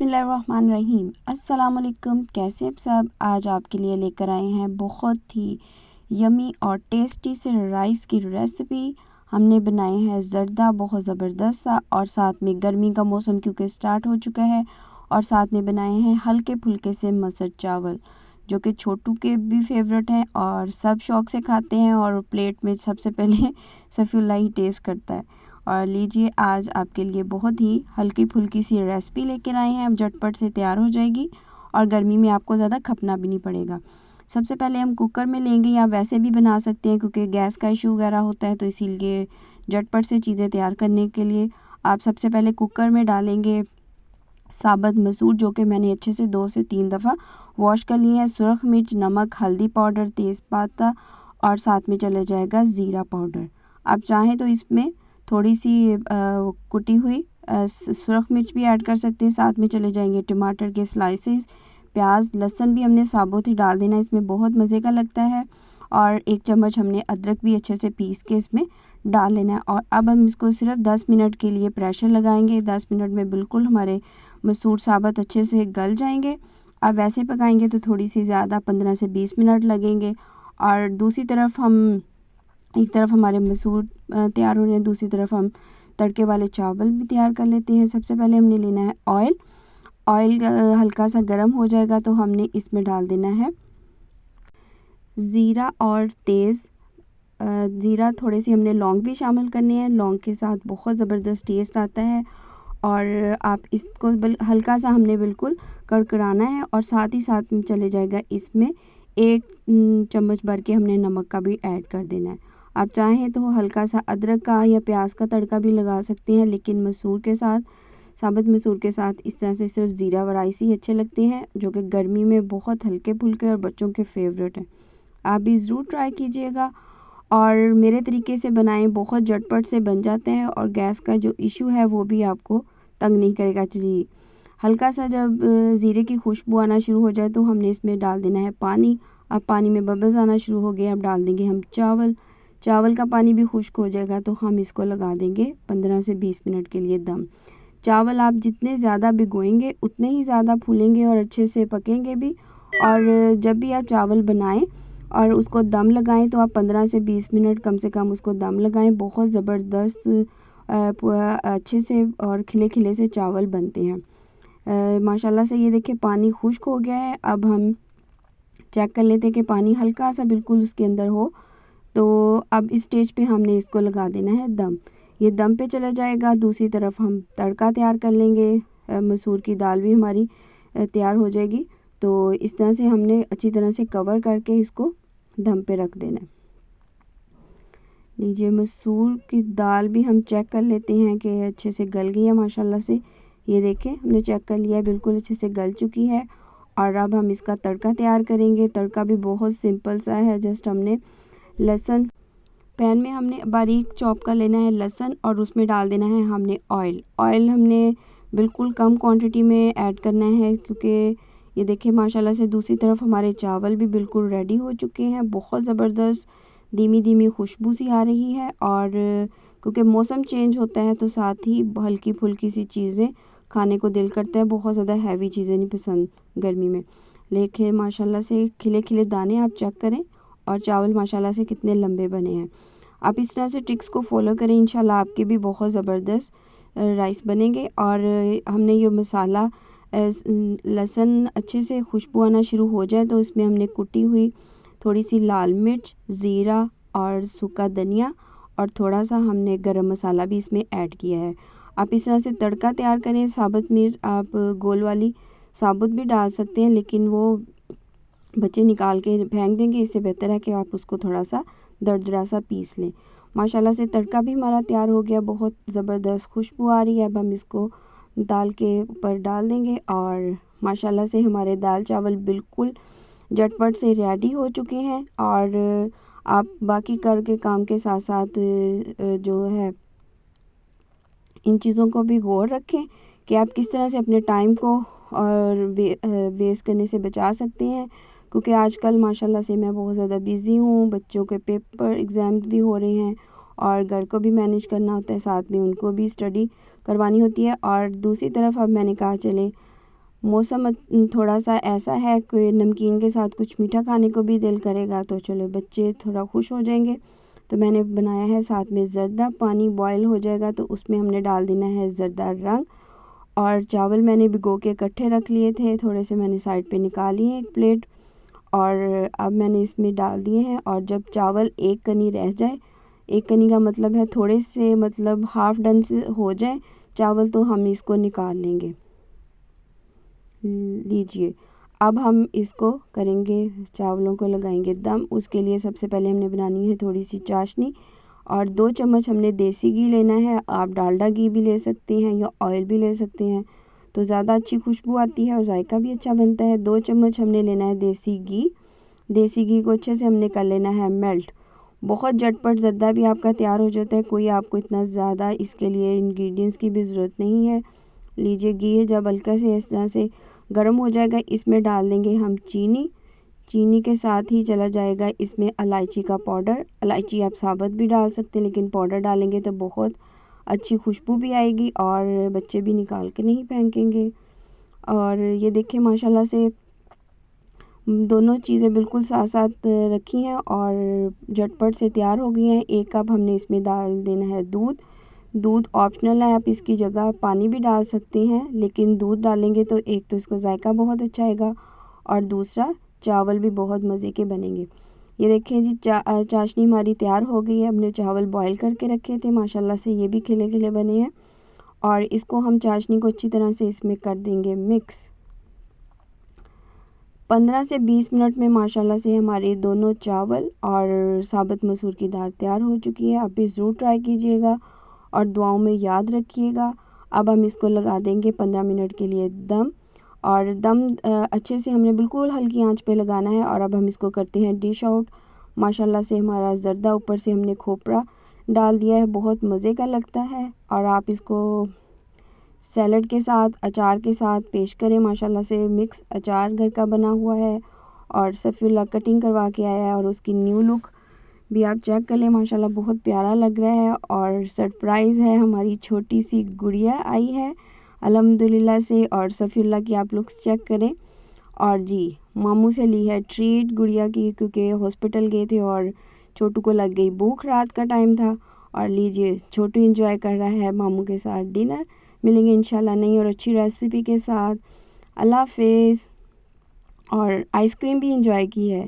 बिस्मिल्लाहिर्रहमानिर्रहीम। अस्सलाम वालेकुम। कैसे आप सब? आज आपके लिए लेकर आए हैं बहुत ही यमी और टेस्टी से राइस की रेसिपी। हमने बनाए हैं ज़र्दा, बहुत ज़बरदस्त सा, और साथ में गर्मी का मौसम क्योंकि स्टार्ट हो चुका है, और साथ में बनाए हैं हल्के फुल्के से मसर चावल, जो कि छोटू के भी फेवरेट हैं और सब शौक़ से खाते हैं, और प्लेट में सबसे पहले सफ़ीउल्लाह ही टेस्ट करता है। और लीजिए, आज आपके लिए बहुत ही हल्की फुल्की सी रेसिपी लेकर आए हैं। अब झटपट से तैयार हो जाएगी और गर्मी में आपको ज़्यादा खपना भी नहीं पड़ेगा। सबसे पहले हम कुकर में लेंगे, या वैसे भी बना सकते हैं क्योंकि गैस का इशू वगैरह होता है, तो इसीलिए झटपट से चीज़ें तैयार करने के लिए आप सबसे पहले कुकर में डालेंगे साबुत मसूर, जो कि मैंने अच्छे से 2 से 3 दफ़ा वॉश कर लिए हैं, सुरख मिर्च, नमक, हल्दी पाउडर, तेज़पत्ता, और साथ में चले जाएगा ज़ीरा पाउडर। आप चाहें तो इसमें थोड़ी सी कुटी हुई सुरख मिर्च भी ऐड कर सकते हैं। साथ में चले जाएंगे टमाटर के स्लाइसेस, प्याज, लहसुन भी हमने साबुत ही डाल देना, इसमें बहुत मज़े का लगता है। और 1 चम्मच हमने अदरक भी अच्छे से पीस के इसमें डाल लेना है। और अब हम इसको सिर्फ 10 मिनट के लिए प्रेशर लगाएंगे। 10 मिनट में बिल्कुल हमारे मसूर साबुत अच्छे से गल जाएंगे। अब वैसे पकाएंगे तो थोड़ी सी ज़्यादा 15 से 20 मिनट लगेंगे। और दूसरी तरफ एक तरफ हमारे मसूर तैयार हो रहे हैं, दूसरी तरफ हम तड़के वाले चावल भी तैयार कर लेते हैं। सबसे पहले हमने लेना है ऑयल हल्का सा गर्म हो जाएगा तो हमने इसमें डाल देना है ज़ीरा और ज़ीरा, थोड़े से हमने लौंग भी शामिल करने हैं। लौंग के साथ बहुत ज़बरदस्त टेस्ट आता है। और आप इसको हल्का सा हमने बिल्कुल कड़कड़ाना है, और साथ ही साथ में चले जाएगा इसमें 1 चम्मच भर के हमने नमक का भी ऐड कर देना है। आप चाहें तो हल्का सा अदरक का या प्याज का तड़का भी लगा सकते हैं, लेकिन मसूर के साथ, साबुत मसूर के साथ इस तरह से सिर्फ ज़ीरा व राइस ही अच्छे लगते हैं, जो कि गर्मी में बहुत हल्के फुल्के और बच्चों के फेवरेट हैं। आप भी ज़रूर ट्राई कीजिएगा और मेरे तरीके से बनाएं, बहुत झटपट से बन जाते हैं, और गैस का जो इशू है वो भी आपको तंग नहीं करेगा। चलिए, हल्का सा जब ज़ीरे की खुशबू आना शुरू हो जाए तो हमने इसमें डाल देना है पानी। अब पानी में बबल्स आना शुरू हो गए, अब डाल देंगे हम चावल का पानी भी खुश्क हो जाएगा तो हम इसको लगा देंगे 15 से 20 मिनट के लिए दम। चावल आप जितने ज़्यादा भिगोएंगे उतने ही ज़्यादा फूलेंगे और अच्छे से पकेंगे भी। और जब भी आप चावल बनाएं और उसको दम लगाएं तो आप 15 से 20 मिनट कम से कम उसको दम लगाएं। बहुत ज़बरदस्त अच्छे से और खिले खिले से चावल बनते हैं। माशाल्लाह से ये देखिए पानी खुश्क हो गया है। अब हम चेक कर लेते हैं कि पानी हल्का सा बिल्कुल उसके अंदर हो, तो अब इस स्टेज पे हमने इसको लगा देना है दम। ये दम पे चला जाएगा। दूसरी तरफ हम तड़का तैयार कर लेंगे। मसूर की दाल भी हमारी तैयार हो जाएगी। तो इस तरह से हमने अच्छी तरह से कवर करके इसको दम पे रख देना है। लीजिए, मसूर की दाल भी हम चेक कर लेते हैं कि अच्छे से गल गई है माशाल्लाह से। ये देखें, हमने चेक कर लिया है, बिल्कुल अच्छे से गल चुकी है। और अब हम इसका तड़का तैयार करेंगे। तड़का भी बहुत सिंपल सा है। जस्ट हमने लहसुन, पैन में हमने बारीक चॉप कर लेना है लहसुन, और उसमें डाल देना है हमने ऑयल हमने बिल्कुल कम क्वांटिटी में ऐड करना है, क्योंकि ये देखिए माशाल्लाह से दूसरी तरफ हमारे चावल भी बिल्कुल रेडी हो चुके हैं। बहुत ज़बरदस्त धीमी धीमी खुशबू सी आ रही है। और क्योंकि मौसम चेंज होता है तो साथ ही हल्की फुल्की सी चीज़ें खाने को दिल करता है। बहुत ज़्यादा हैवी चीज़ें नहीं पसंद गर्मी में। लेकिन माशाल्लाह से खिले खिले दाने आप चेक करें, और चावल माशाल्लाह से कितने लंबे बने हैं। आप इस तरह से ट्रिक्स को फॉलो करें, इंशाल्लाह आपके भी बहुत ज़बरदस्त राइस बनेंगे। और हमने ये मसाला लहसुन अच्छे से खुशबू आना शुरू हो जाए तो इसमें हमने कुटी हुई थोड़ी सी लाल मिर्च, ज़ीरा और सूखा धनिया, और थोड़ा सा हमने गरम मसाला भी इसमें ऐड किया है। आप इस तरह से तड़का तैयार करें। साबुत मिर्च आप गोल वाली साबुत भी डाल सकते हैं, लेकिन वो बच्चे निकाल के फेंक देंगे। इससे बेहतर है कि आप उसको थोड़ा सा दरदरा सा पीस लें। माशाल्लाह से तड़का भी हमारा तैयार हो गया। बहुत ज़बरदस्त खुशबू आ रही है। अब हम इसको दाल के ऊपर डाल देंगे, और माशाल्लाह से हमारे दाल चावल बिल्कुल झटपट से रेडी हो चुके हैं। और आप बाकी कर के काम के साथ साथ जो है इन चीज़ों को भी गौर रखें कि आप किस तरह से अपने टाइम को और वेस्ट करने से बचा सकते हैं। क्योंकि आजकल माशाल्लाह से मैं बहुत ज़्यादा बिज़ी हूँ, बच्चों के पेपर एग्ज़ाम भी हो रहे हैं, और घर को भी मैनेज करना होता है, साथ में उनको भी स्टडी करवानी होती है। और दूसरी तरफ अब मैंने कहा चले मौसम थोड़ा सा ऐसा है कि नमकीन के साथ कुछ मीठा खाने को भी दिल करेगा, तो चलो बच्चे थोड़ा खुश हो जाएंगे। तो मैंने बनाया है साथ में ज़र्दा। पानी बॉयल हो जाएगा तो उसमें हमने डाल देना है ज़र्दा रंग। और चावल मैंने भिगो के इकट्ठे रख लिए थे, थोड़े से मैंने साइड पे निकाल लिए एक प्लेट, और अब मैंने इसमें डाल दिए हैं। और जब चावल एक कनी रह जाए, एक कनी का मतलब है थोड़े से, मतलब हाफ डन से हो जाए चावल, तो हम इसको निकाल लेंगे। लीजिए, अब हम इसको करेंगे, चावलों को लगाएंगे दम। उसके लिए सबसे पहले हमने बनानी है थोड़ी सी चाशनी, और 2 चम्मच हमने देसी घी लेना है। आप डालडा घी भी ले सकते हैं या ऑयल भी ले सकते हैं, तो ज़्यादा अच्छी खुशबू आती है और जायका भी अच्छा बनता है। 2 चम्मच हमने लेना है देसी घी। देसी घी को अच्छे से हमने कर लेना है मेल्ट। बहुत झटपट ज़र्दा भी आपका तैयार हो जाता है, कोई आपको इतना ज़्यादा इसके लिए इंग्रेडिएंट्स की भी ज़रूरत नहीं है। लीजिए, घी जब हल्का से इस तरह से गर्म हो जाएगा, इसमें डाल देंगे हम चीनी। चीनी के साथ ही चला जाएगा इसमें इलायची का पाउडर। इलायची आप साबुत भी डाल सकते हैं, लेकिन पाउडर डालेंगे तो बहुत अच्छी खुशबू भी आएगी और बच्चे भी निकाल के नहीं फेंकेंगे। और ये देखिए माशाल्लाह से दोनों चीज़ें बिल्कुल साथ साथ रखी हैं और झटपट से तैयार हो गई हैं। 1 कप हमने इसमें डाल देना है दूध। दूध ऑप्शनल है, आप इसकी जगह पानी भी डाल सकते हैं, लेकिन दूध डालेंगे तो एक तो इसका जायका बहुत अच्छा आएगा और दूसरा चावल भी बहुत मज़े के बनेंगे। ये देखिए जी, चाशनी हमारी तैयार हो गई है। हमने चावल बॉईल करके रखे थे, माशाल्लाह से ये भी खिले खिले बने हैं। और इसको हम चाशनी को अच्छी तरह से इसमें कर देंगे मिक्स। 15 से 20 मिनट में माशाल्लाह से हमारे दोनों चावल और साबुत मसूर की दाल तैयार हो चुकी है। आप भी ज़रूर ट्राई कीजिएगा और दुआओं में याद रखिएगा। अब हम इसको लगा देंगे 15 मिनट के लिए दम। और दम अच्छे से हमने बिल्कुल हल्की आंच पे लगाना है। और अब हम इसको करते हैं डिश आउट। माशाल्लाह से हमारा ज़र्दा, ऊपर से हमने खोपरा डाल दिया है, बहुत मज़े का लगता है। और आप इसको सैलड के साथ, अचार के साथ पेश करें। माशाल्लाह से मिक्स अचार घर का बना हुआ है और सफ़ीउल्लाह कटिंग करवा के आया है, और उसकी न्यू लुक भी आप चेक कर लें, माशाल्लाह बहुत प्यारा लग रहा है। और सरप्राइज़ है, हमारी छोटी सी गुड़िया आई है अल्हम्दुलिल्लाह से। और सफ़ीउल्लाह की आप लुक्स चेक करें। और जी, मामू से ली है ट्रीट गुड़िया की, क्योंकि हॉस्पिटल गए थे और छोटू को लग गई भूख, रात का टाइम था। और लीजिए, छोटू एंजॉय कर रहा है मामू के साथ डिनर। मिलेंगे इंशाल्लाह नई और अच्छी रेसिपी के साथ। अल्लाह हाफिज़। और आइसक्रीम भी एंजॉय की है।